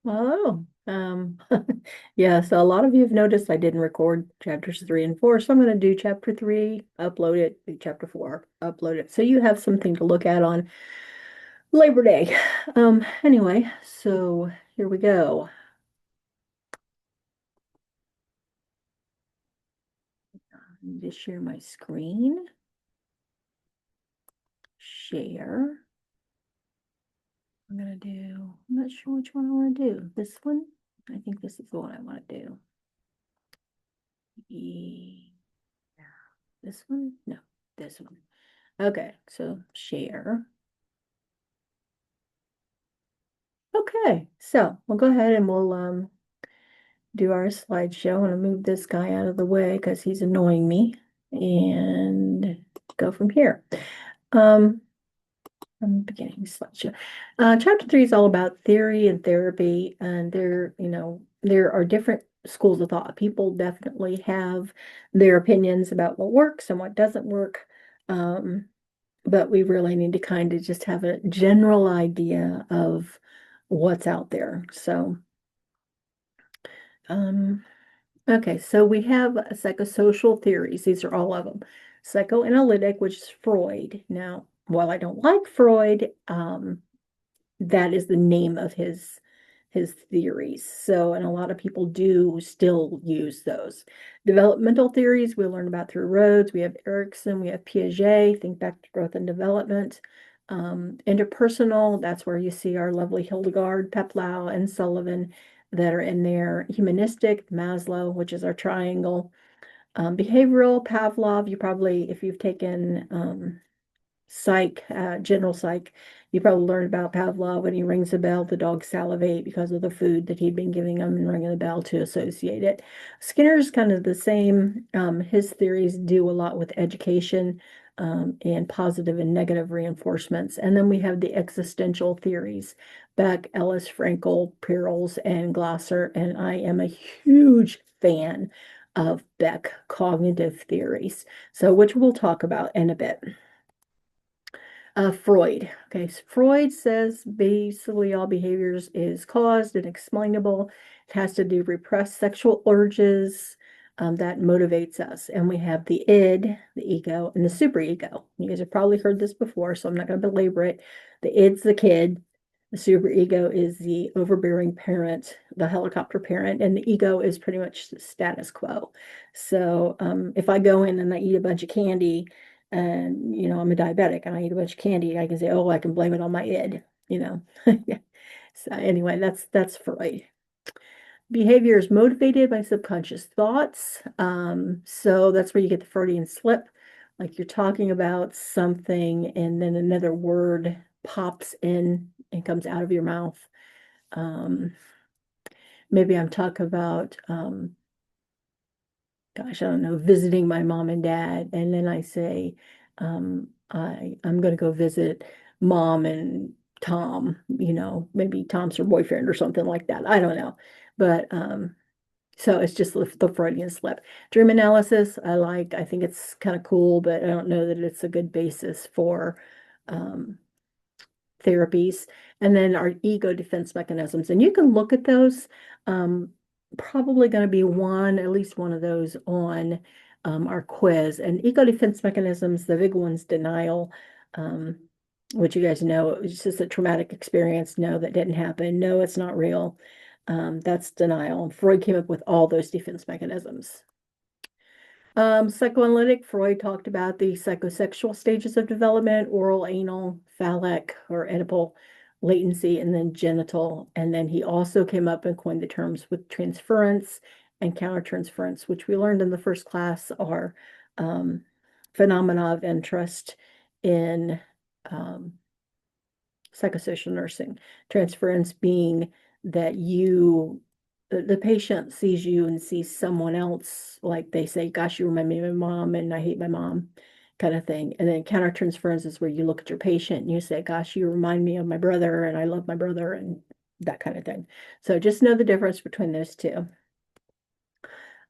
Oh, yeah, so a lot of you have noticed I didn't record chapters 3 and 4, so I'm going to do chapter 3, upload it, do chapter 4, upload it. So you have something to look at on Labor Day. Anyway, so here we go. I need to share my screen, share. I'm not sure which one I want to do. This one? I think this is the one I want to do. Yeah. This one? No, this one. Okay, so share. Okay, so we'll go ahead and we'll do our slideshow. I'm gonna move this guy out of the way because he's annoying me and go from here. Um, I'm beginning slideshow. Chapter 3 is all about theory and therapy, and there are different schools of thought. People definitely have their opinions about what works and what doesn't work. Um, but we really need to kind of just have a general idea of what's out there. So, um, okay, so we have psychosocial theories. These are all of them. Psychoanalytic, which is Freud. Now, while I don't like Freud, that is the name of his theories. So, and a lot of people do still use those. Developmental theories we learn about through Rhodes. We have Erikson, we have Piaget, think back to growth and development. Interpersonal, that's where you see our lovely Hildegard, Peplau, and Sullivan that are in there. Humanistic, Maslow, which is our triangle. Behavioral, Pavlov, you probably, if you've taken psych, general psych, you probably learned about Pavlov. When he rings a bell, the dogs salivate because of the food that he'd been giving them and ringing the bell to associate it. Skinner's kind of the same. His theories do a lot with education and positive and negative reinforcements. And then we have the existential theories, Beck, Ellis, Frankel, Peierls, and Glasser. And I am a huge fan of Beck cognitive theories, so which we'll talk about in a bit. Freud. Okay, so Freud says basically all behaviors is caused and explainable. It has to do repressed sexual urges that motivates us. And we have the id, the ego, and the superego. You guys have probably heard this before, so I'm not going to belabor it. The id's the kid. The superego is the overbearing parent, the helicopter parent, and the ego is pretty much the status quo. So if I go in and I eat a bunch of candy, and I'm a diabetic and I eat a bunch of candy, I can say, oh, I can blame it on my id. Yeah. So anyway, that's Freud. Behavior is motivated by subconscious thoughts. So that's where you get the Freudian slip. Like you're talking about something and then another word pops in and comes out of your mouth. Um, maybe I'm talking about gosh, I don't know, visiting my mom and dad. And then I say, I'm going to go visit mom and Tom, maybe Tom's her boyfriend or something like that. I don't know. But so it's just the Freudian slip. Dream analysis, I think it's kind of cool, but I don't know that it's a good basis for um, therapies. And then our ego defense mechanisms. And you can look at those. Um, Probably going to be at least one of those on our quiz. And ego defense mechanisms, the big one's denial, um, which you guys know, it's just a traumatic experience. No, that didn't happen. No, it's not real. That's denial. And Freud came up with all those defense mechanisms. Psychoanalytic, Freud talked about the psychosexual stages of development, oral, anal, phallic, or Oedipal latency, and then genital. And then he also came up and coined the terms with transference and countertransference, which we learned in the first class are um, phenomena of interest in um, psychosocial nursing. Transference being that the patient sees you and sees someone else, like they say, gosh, you remind me of my mom and I hate my mom, kind of thing. And then countertransference is where you look at your patient and you say, gosh, you remind me of my brother and I love my brother and that kind of thing. So just know the difference between those two.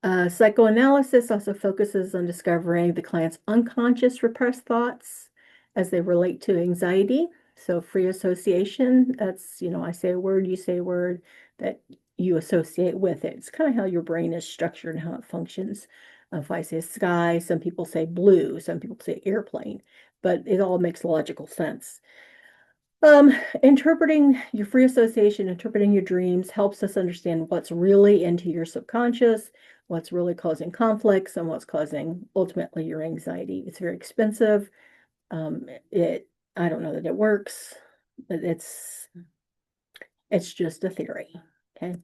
Psychoanalysis also focuses on discovering the client's unconscious repressed thoughts as they relate to anxiety. So free association, that's, I say a word, you say a word that you associate with it. It's kind of how your brain is structured and how it functions. If I say sky, some people say blue, some people say airplane, but it all makes logical sense. Um, Interpreting your free association, interpreting your dreams helps us understand what's really into your subconscious, what's really causing conflicts, and what's causing ultimately your anxiety. It's very expensive. It, I don't know that it works, but it's just a theory. Okay.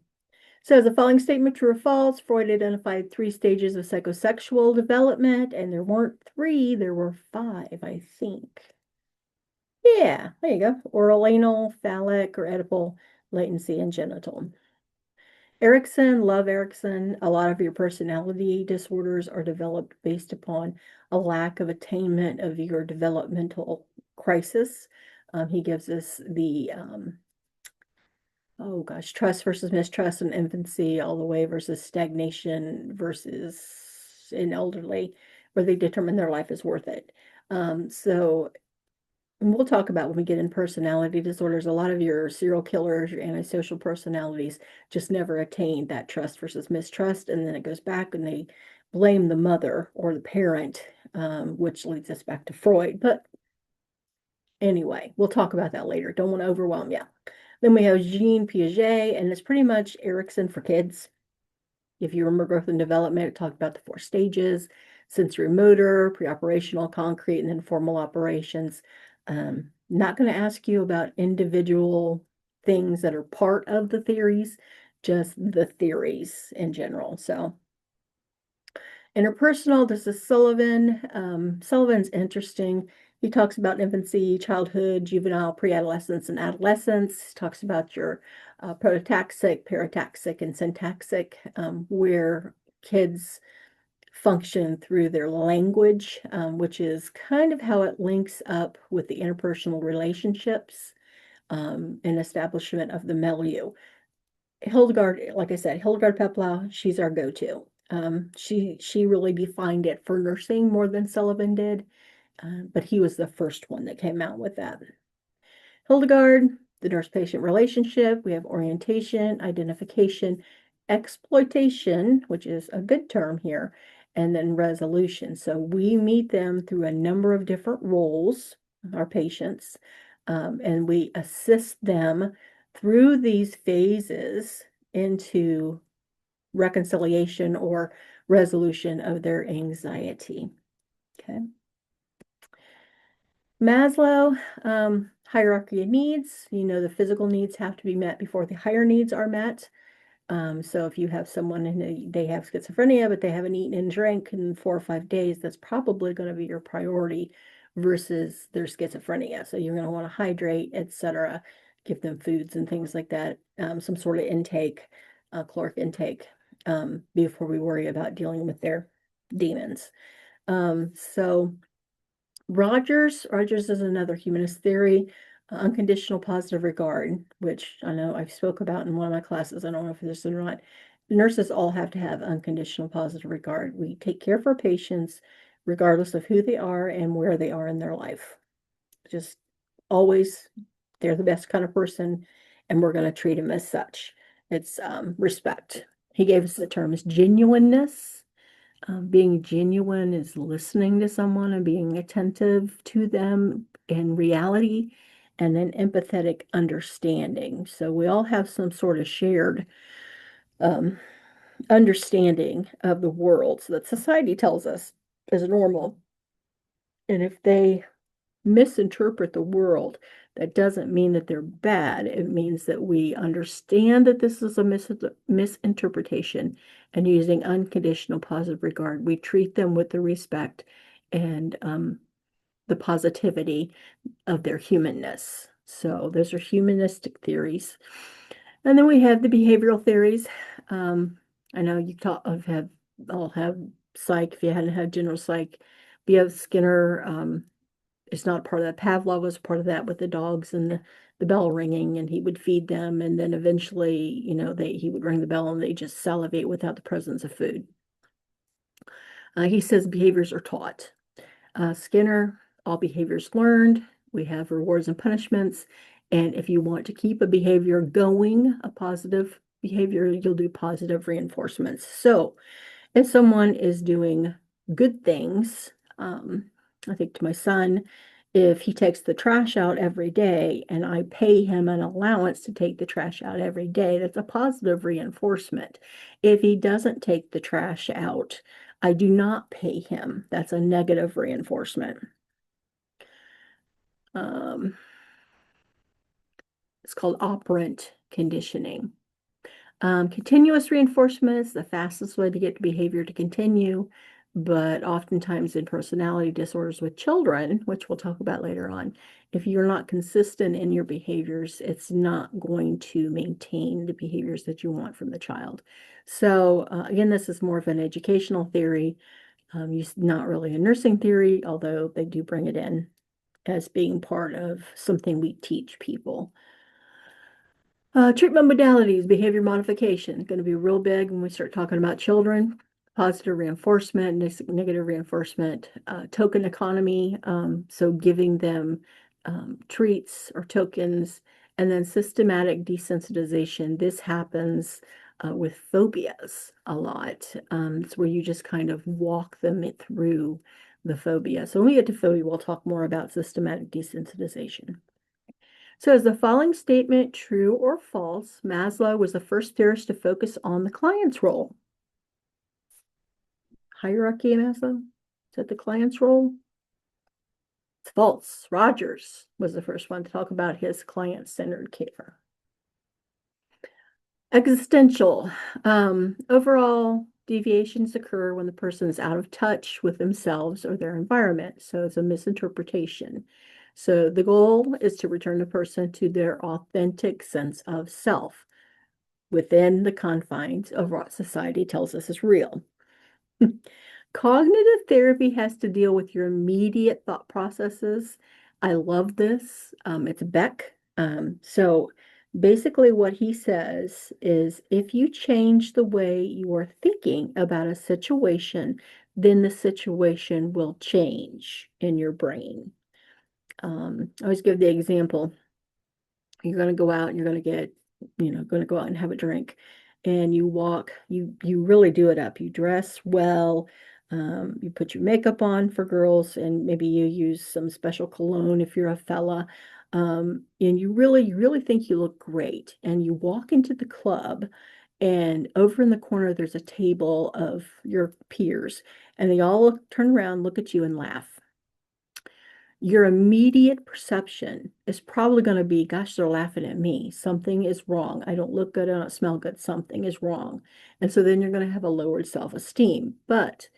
So, is the following statement true or false? Freud identified 3 stages of psychosexual development, and there weren't 3, there were 5, I think. Yeah, there you go. Oral, anal, phallic, or Oedipal, latency, and genital. Erickson, love Erickson. A lot of your personality disorders are developed based upon a lack of attainment of your developmental crisis. He gives us the, oh gosh, trust versus mistrust in infancy, all the way versus stagnation versus in elderly, where they determine their life is worth it. So and we'll talk about when we get in personality disorders, a lot of your serial killers, your antisocial personalities just never attained that trust versus mistrust. And then it goes back and they blame the mother or the parent, which leads us back to Freud. But anyway, we'll talk about that later. Don't want to overwhelm you. Then we have Jean Piaget, and it's pretty much Erickson for kids. If you remember growth and development, it talked about the 4 stages: sensory motor, preoperational, concrete, and then formal operations. Not going to ask you about individual things that are part of the theories, just the theories in general. So interpersonal, this is Sullivan. Sullivan's interesting. He talks about infancy, childhood, juvenile, pre-adolescence, and adolescence. He talks about your prototaxic, parataxic, and syntaxic, where kids function through their language, which is kind of how it links up with the interpersonal relationships and establishment of the milieu. Hildegard, like I said, Hildegard Peplau, she's our go-to. She really defined it for nursing more than Sullivan did, but he was the first one that came out with that. Hildegard, the nurse-patient relationship, we have orientation, identification, exploitation, which is a good term here, and then resolution. So we meet them through a number of different roles, our patients, and we assist them through these phases into reconciliation or resolution of their anxiety. Okay. Maslow, hierarchy of needs. The physical needs have to be met before the higher needs are met. So if you have someone and they have schizophrenia, but they haven't eaten and drank in 4 or 5 days, that's probably going to be your priority versus their schizophrenia. So you're going to want to hydrate, etc., give them foods and things like that, some sort of intake, caloric intake, before we worry about dealing with their demons. So Rogers is another humanist theory, unconditional positive regard, which I know I've spoke about in one of my classes. I don't know if this is or not. Nurses all have to have unconditional positive regard. We take care of our patients regardless of who they are and where they are in their life. Just always, they're the best kind of person, and we're going to treat them as such. It's respect. He gave us the terms genuineness. Being genuine is listening to someone and being attentive to them in reality, and then empathetic understanding. So we all have some sort of shared um, understanding of the world so that society tells us is normal. And if they misinterpret the world, that doesn't mean that they're bad. It means that we understand that this is a misinterpretation, and using unconditional positive regard, we treat them with the respect and the positivity of their humanness. So those are humanistic theories. And then we have the behavioral theories. I know you all have psych if you hadn't had general psych. We have Skinner. It's not part of that. Pavlov was part of that with the dogs and the bell ringing, and he would feed them, and then eventually, he would ring the bell and they just salivate without the presence of food. He says behaviors are taught. Skinner, all behaviors learned. we have rewards and punishments. And if you want to keep a behavior going, a positive behavior, you'll do positive reinforcements. So if someone is doing good things, I think to my son, if he takes the trash out every day and I pay him an allowance to take the trash out every day, that's a positive reinforcement. If he doesn't take the trash out, I do not pay him. That's a negative reinforcement. It's called operant conditioning. Continuous reinforcement is the fastest way to get the behavior to continue, but oftentimes in personality disorders with children, which we'll talk about later on, if you're not consistent in your behaviors, it's not going to maintain the behaviors that you want from the child. So again, this is more of an educational theory, not really a nursing theory, although they do bring it in as being part of something we teach people. Treatment modalities, behavior modification, going to be real big when we start talking about children. Positive reinforcement, negative reinforcement, token economy, so giving them treats or tokens, and then systematic desensitization. This happens with phobias a lot. It's where you just kind of walk them through the phobia. So when we get to phobia, we'll talk more about systematic desensitization. So is the following statement true or false? Maslow was the first theorist to focus on the client's role. Hierarchy of Maslow? Is that the client's role? It's false. Rogers was the first one to talk about his client-centered care. Existential. Overall, deviations occur when the person is out of touch with themselves or their environment. So it's a misinterpretation. So the goal is to return the person to their authentic sense of self within the confines of what society tells us is real. Cognitive therapy has to deal with your immediate thought processes. I love this. It's Beck. So basically what he says is if you change the way you are thinking about a situation, then the situation will change in your brain. I always give the example, you're going to go out and you're going to get, going to go out and have a drink and you walk, you really do it up. You dress well, you put your makeup on for girls and maybe you use some special cologne if you're a fella. And you really think you look great. And you walk into the club and over in the corner, there's a table of your peers and they all turn around, look at you and laugh. Your immediate perception is probably going to be, gosh, they're laughing at me. Something is wrong. I don't look good. I don't smell good. Something is wrong. And so then you're going to have a lowered self-esteem. But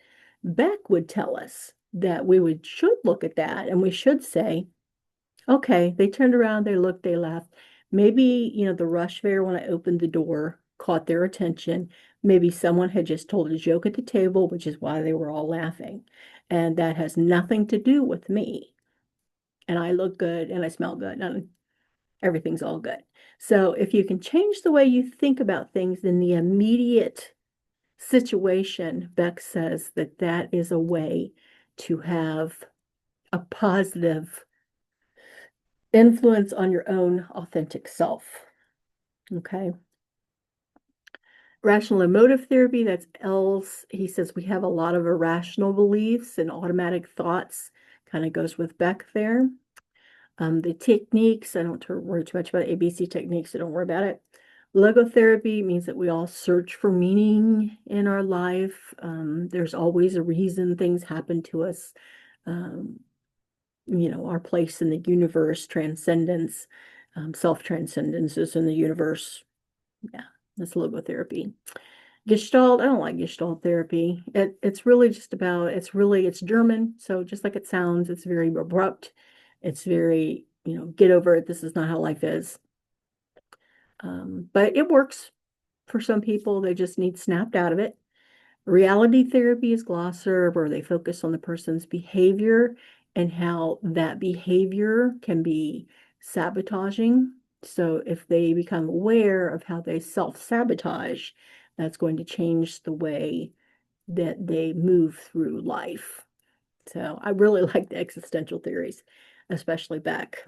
Beck would tell us that should look at that and we should say, okay, they turned around, they looked, they laughed. Maybe, the rush fair when I opened the door caught their attention. Maybe someone had just told a joke at the table, which is why they were all laughing. And that has nothing to do with me. And I look good and I smell good and everything's all good. So if you can change the way you think about things, then the immediate situation, Beck says that is a way to have a positive influence on your own authentic self. Okay. Rational emotive therapy, that's L's. He says we have a lot of irrational beliefs and automatic thoughts, kind of goes with Beck there. The techniques, I don't worry too much about ABC techniques, so don't worry about it. Logotherapy means that we all search for meaning in our life. There's always a reason things happen to us. Our place in the universe, transcendence, self-transcendence is in the universe. Yeah, that's logotherapy. Gestalt, I don't like Gestalt therapy. It's really just about, it's German. So just like it sounds, it's very abrupt. It's very, get over it. This is not how life is. But it works for some people. They just need snapped out of it. Reality therapy is Glasser, where they focus on the person's behavior and how that behavior can be sabotaging. So if they become aware of how they self-sabotage, that's going to change the way that they move through life. So I really like the existential theories. especially Beck.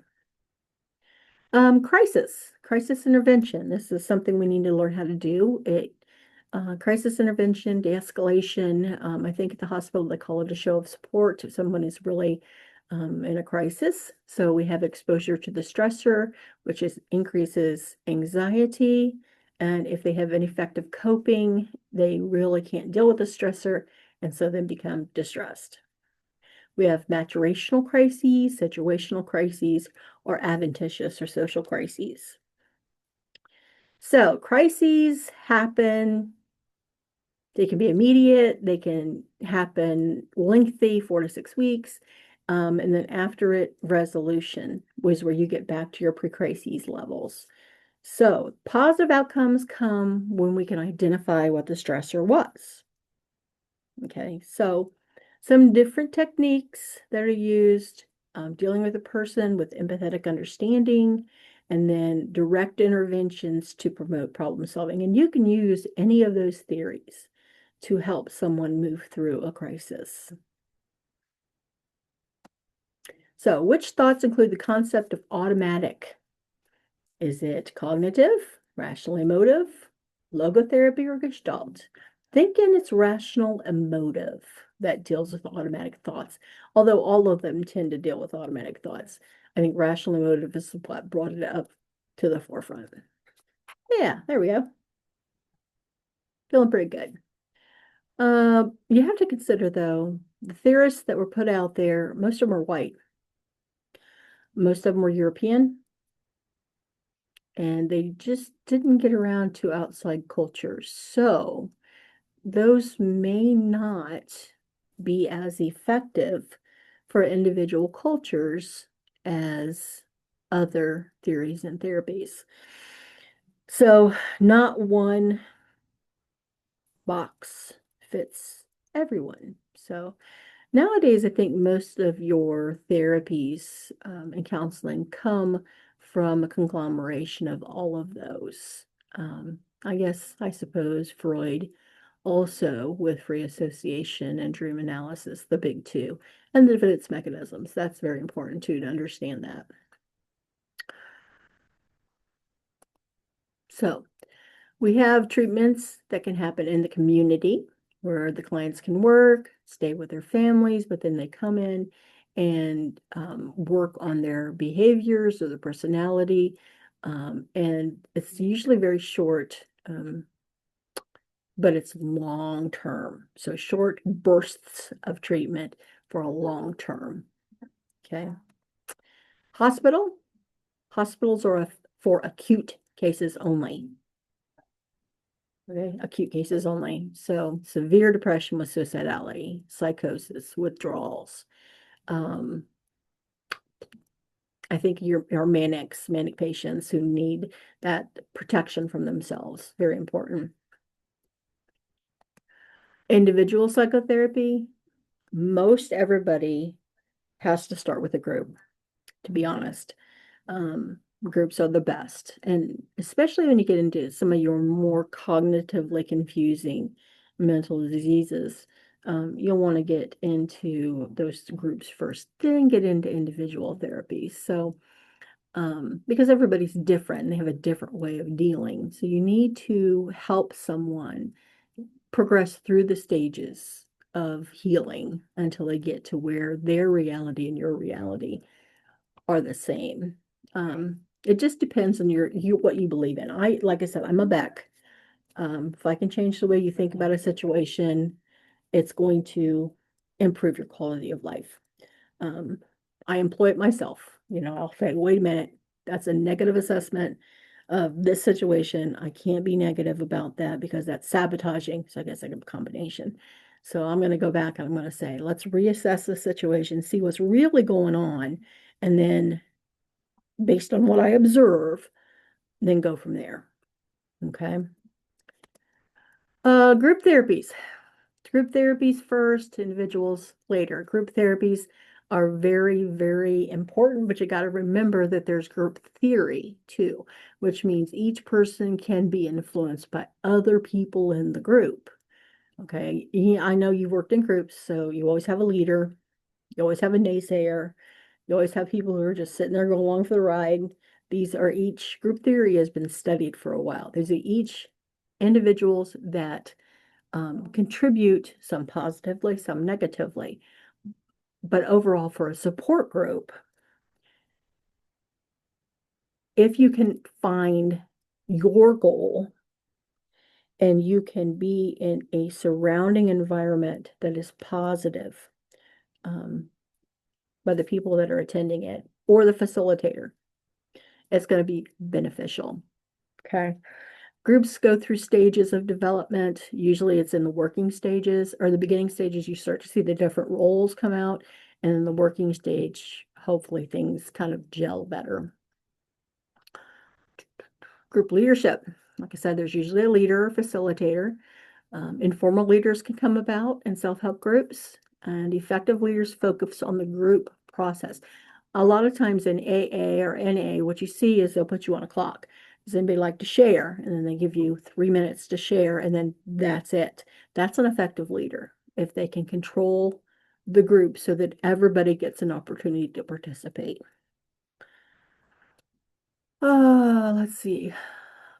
Crisis intervention. This is something we need to learn how to do. Crisis intervention, de-escalation. I think at the hospital they call it a show of support if someone is really in a crisis. So we have exposure to the stressor, which increases anxiety. And if they have ineffective coping, they really can't deal with the stressor, and so then become distressed. We have maturational crises, situational crises, or adventitious or social crises. So crises happen, they can be immediate, they can happen lengthy, 4 to 6 weeks. And then after it, resolution was where you get back to your pre-crises levels. So positive outcomes come when we can identify what the stressor was. Okay, so some different techniques that are used, dealing with a person with empathetic understanding, and then direct interventions to promote problem solving. And you can use any of those theories to help someone move through a crisis. So, which thoughts include the concept of automatic? Is it cognitive, rational emotive, logotherapy, or Gestalt? Thinking it's rational emotive that deals with automatic thoughts, although all of them tend to deal with automatic thoughts. I think rational emotive is what brought it up to the forefront. Yeah, there we go. Feeling pretty good. You have to consider, though, the theorists that were put out there, most of them are white. Most of them were European, and they just didn't get around to outside cultures. So those may not be as effective for individual cultures as other theories and therapies. So not one box fits everyone. So nowadays, I think most of your therapies and counseling come from a conglomeration of all of those. I suppose Freud also with free association and dream analysis, the big two, and the its mechanisms. That's very important too to understand that. So we have treatments that can happen in the community where the clients can work, stay with their families, but then they come in and work on their behaviors or their personality. And it's usually very short, but it's long term. So short bursts of treatment for a long term. Okay. Hospitals are for acute cases only. Okay, acute cases only. So severe depression with suicidality, psychosis, withdrawals. I think your manic patients who need that protection from themselves, very important. Individual psychotherapy, most everybody has to start with a group, to be honest. Groups are the best. And especially when you get into some of your more cognitively confusing mental diseases, you'll want to get into those groups first, then get into individual therapy. So, because everybody's different and they have a different way of dealing. So you need to help someone progress through the stages of healing until they get to where their reality and your reality are the same. It just depends on what you believe in. Like I said, I'm a Beck. If I can change the way you think about a situation, it's going to improve your quality of life. I employ it myself. I'll say, wait a minute, that's a negative assessment of this situation. I can't be negative about that because that's sabotaging. So I guess I have a combination. So I'm going to go back and I'm going to say, let's reassess the situation, see what's really going on, and then based on what I observe, then go from there. Okay. Group therapies. Group therapies first, individuals later. Group therapies are very, very important, but you got to remember that there's group theory too, which means each person can be influenced by other people in the group. Okay. I know you've worked in groups, so you always have a leader, you always have a naysayer, You always have people who are just sitting there going along for the ride. These are each group theory has been studied for a while. These are each individuals that contribute, some positively, some negatively. But overall, for a support group, if you can find your goal and you can be in a surrounding environment that is positive um, by the people that are attending it or the facilitator, it's going to be beneficial. Okay. Groups go through stages of development. Usually it's in the working stages or the beginning stages, you start to see the different roles come out. And in the working stage, hopefully things kind of gel better. Group leadership. Like I said, there's usually a leader or facilitator. Informal leaders can come about in self-help groups, and effective leaders focus on the group process. A lot of times in AA or NA, what you see is they'll put you on a clock. Does anybody like to share? And then they give you 3 minutes to share, and then that's it. That's an effective leader if they can control the group so that everybody gets an opportunity to participate. Let's see.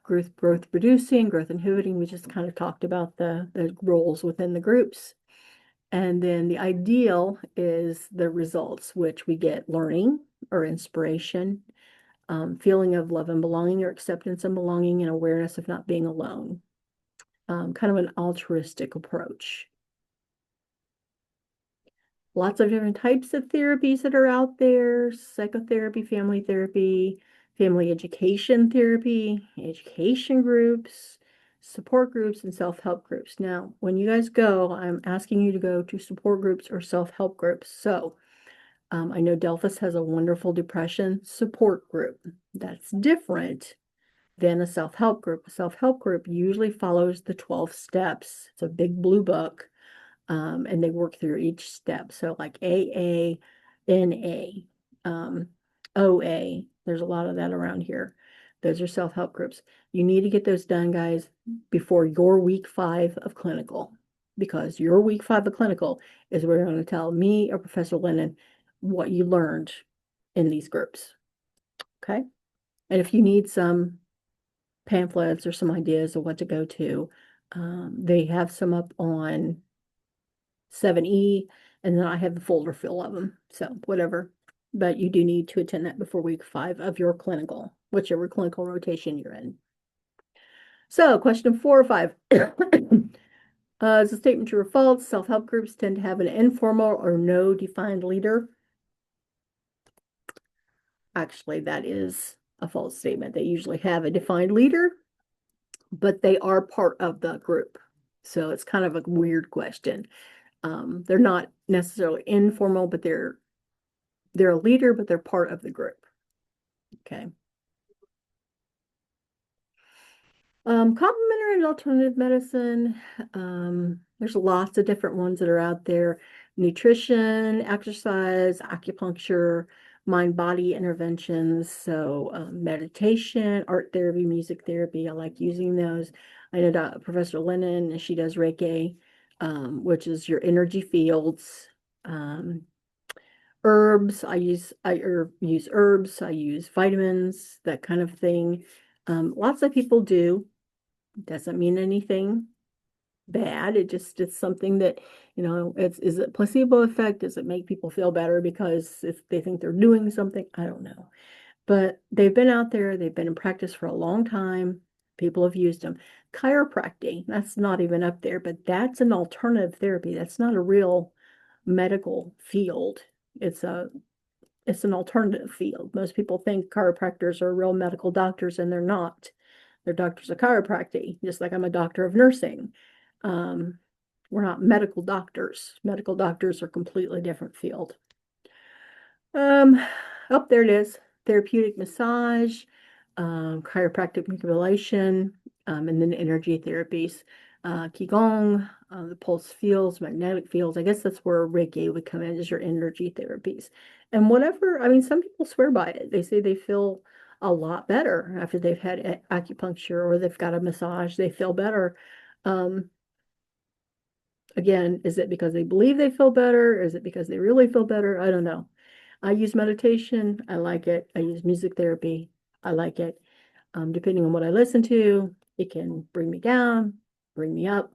Growth producing, growth inhibiting. We just kind of talked about the roles within the groups. And then the ideal is the results, which we get learning or inspiration, feeling of love and belonging or acceptance and belonging and awareness of not being alone. Kind of an altruistic approach. Lots of different types of therapies that are out there: psychotherapy, family education therapy, education groups, support groups, and self-help groups. Now, when you guys go, I'm asking you to go to support groups or self-help groups. So I know Delphus has a wonderful depression support group. That's different than a self-help group. A self-help group usually follows the 12 steps. It's a big blue book. And they work through each step. So like AA, NA, OA, there's a lot of that around here. Those are self-help groups. You need to get those done, guys, before your week 5 of clinical, because your week 5 of clinical is where you're going to tell me or Professor Lennon what you learned in these groups. Okay. And if you need some pamphlets or some ideas of what to go to, they have some up on 7E, and then I have the folder full of them. So whatever. But you do need to attend that before week 5 of your clinical, whichever clinical rotation you're in. So question 4 or 5. Is a statement true or false? Self-help groups tend to have an informal or no defined leader. Actually, that is a false statement. They usually have a defined leader, but they are part of the group. So it's kind of a weird question. They're not necessarily informal, but they're a leader, but they're part of the group. Okay. Complementary and alternative medicine. There's lots of different ones that are out there. Nutrition, exercise, acupuncture, mind-body interventions. So meditation, art therapy, music therapy. I like using those. I know Professor Lennon, she does Reiki, which is your energy fields. Herbs, I use herbs, I use vitamins, that kind of thing. Lots of people do. Doesn't mean anything bad. It's something that, is it placebo effect? Does it make people feel better because if they think they're doing something? I don't know. But they've been out there, they've been in practice for a long time. People have used them. Chiropractic, that's not even up there, but that's an alternative therapy. That's not a real medical field. It's an alternative field. Most people think chiropractors are real medical doctors, and they're not. They're doctors of chiropractic, just like I'm a doctor of nursing. We're not medical doctors. Medical doctors are a completely different field. Oh, there it is. Therapeutic massage, chiropractic manipulation, and then energy therapies. Qigong, the pulse fields, magnetic fields. I guess that's where Reiki would come in, is your energy therapies. And whatever, I mean, some people swear by it. They say they feel a lot better after they've had acupuncture or they've got a massage. They feel better. Again, is it because they believe they feel better? Is it because they really feel better? I don't know. I use meditation. I like it. I use music therapy. I like it. Depending on what I listen to, it can bring me down, bring me up,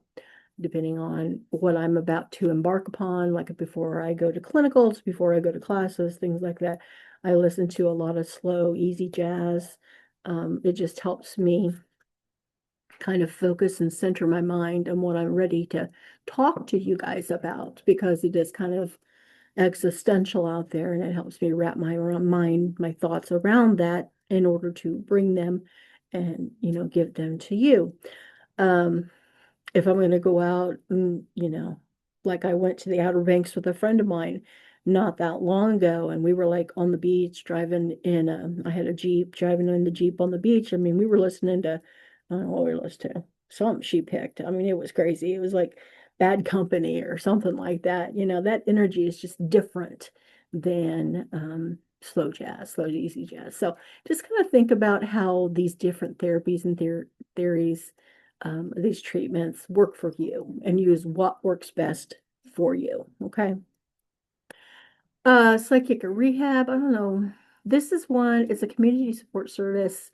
depending on what I'm about to embark upon, like before I go to clinicals, before I go to classes, things like that. I listen to a lot of slow, easy jazz. It just helps me kind of focus and center my mind on what I'm ready to talk to you guys about, because it is kind of existential out there, and it helps me wrap my mind, my thoughts around that in order to bring them and, give them to you. Um, if I'm going to go out and, like I went to the Outer Banks with a friend of mine not that long ago, and we were like on the beach driving in I had a Jeep, driving in the Jeep on the beach. I mean, we were listening to, I don't know what we were listening to, something she picked. I mean, it was crazy. It was like Bad Company or something like that. That energy is just different than slow jazz, slow easy jazz. So just kind of think about how these different therapies and theories, these treatments work for you, and use what works best for you. Okay. Psychic rehab, I don't know. This is one, it's a community support service.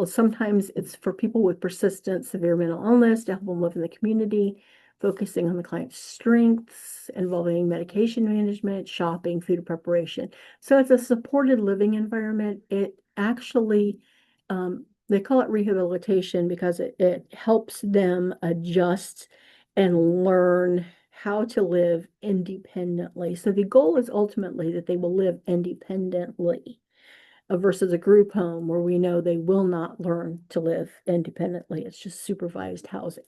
Sometimes it's for people with persistent severe mental illness to help them live in the community, focusing on the client's strengths, involving medication management, shopping, food preparation. So it's a supported living environment. It actually, they call it rehabilitation because it helps them adjust and learn how to live independently. So the goal is ultimately that they will live independently, versus a group home where we know they will not learn to live independently. It's just supervised housing.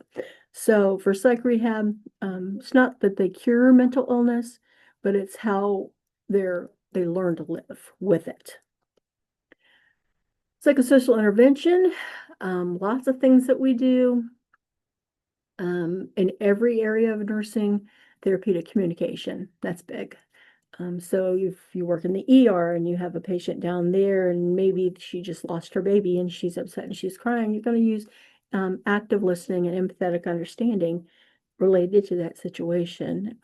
So for psych rehab, it's not that they cure mental illness, but it's how they learn to live with it. Psychosocial intervention, lots of things that we do. In every area of nursing, therapeutic communication, that's big. So if you work in the ER and you have a patient down there and maybe she just lost her baby and she's upset and she's crying, you're going to use active listening and empathetic understanding related to that situation.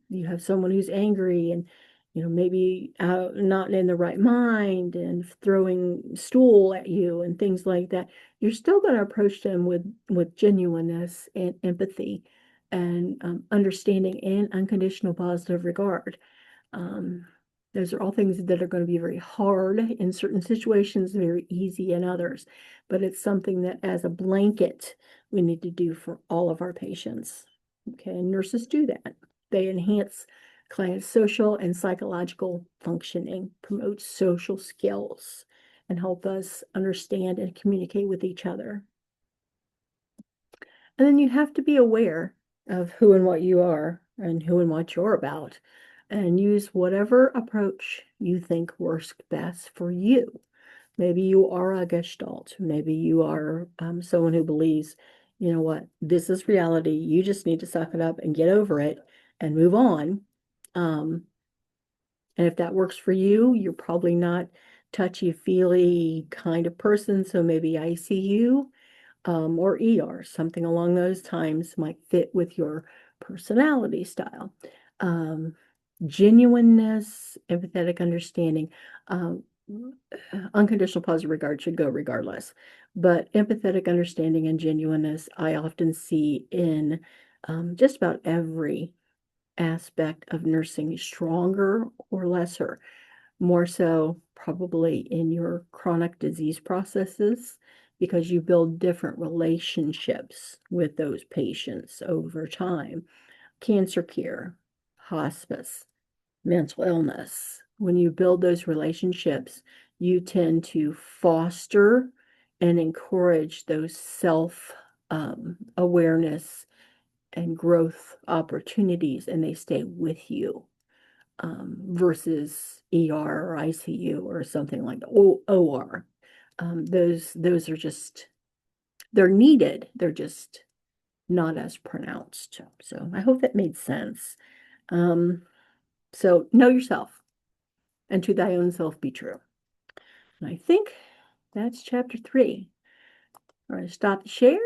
You have someone who's angry and, maybe out, not in the right mind and throwing stool at you and things like that. You're still going to approach them with genuineness and empathy and understanding and unconditional positive regard. Um, those are all things that are going to be very hard in certain situations, very easy in others. But it's something that, as a blanket, we need to do for all of our patients. Okay, and nurses do that. They enhance clients' social and psychological functioning, promote social skills, and help us understand and communicate with each other. And then you have to be aware of who and what you are and who and what you're about, and use whatever approach you think works best for you. Maybe you are a Gestalt. Maybe you are someone who believes, you know what, this is reality. You just need to suck it up and get over it and move on. Um, and if that works for you, you're probably not touchy-feely kind of person. So maybe ICU or ER, something along those times might fit with your personality style. Um, Genuineness, empathetic understanding, um, unconditional positive regard should go regardless. But empathetic understanding and genuineness, I often see in just about every aspect of nursing, stronger or lesser, more so probably in your chronic disease processes, because you build different relationships with those patients over time. Cancer care, hospice, mental illness. When you build those relationships, you tend to foster and encourage those self awareness and growth opportunities, and they stay with you, versus ER or ICU or something like that, OR. Those are just, they're needed. They're just not as pronounced. So I hope that made sense. So know yourself, and to thy own self be true. And I think that's chapter 3. I'm going to stop the share.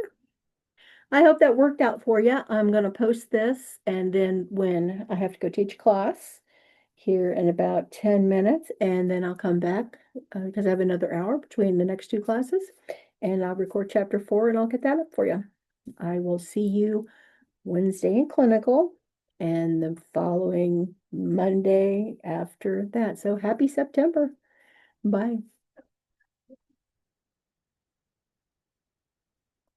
I hope that worked out for you. I'm going to post this, and then when I have to go teach class, here in about 10 minutes, and then I'll come back because I have another hour between the next two classes, and I'll record chapter 4 and I'll get that up for you. I will see you Wednesday in clinical and the following Monday after that. So happy September. Bye.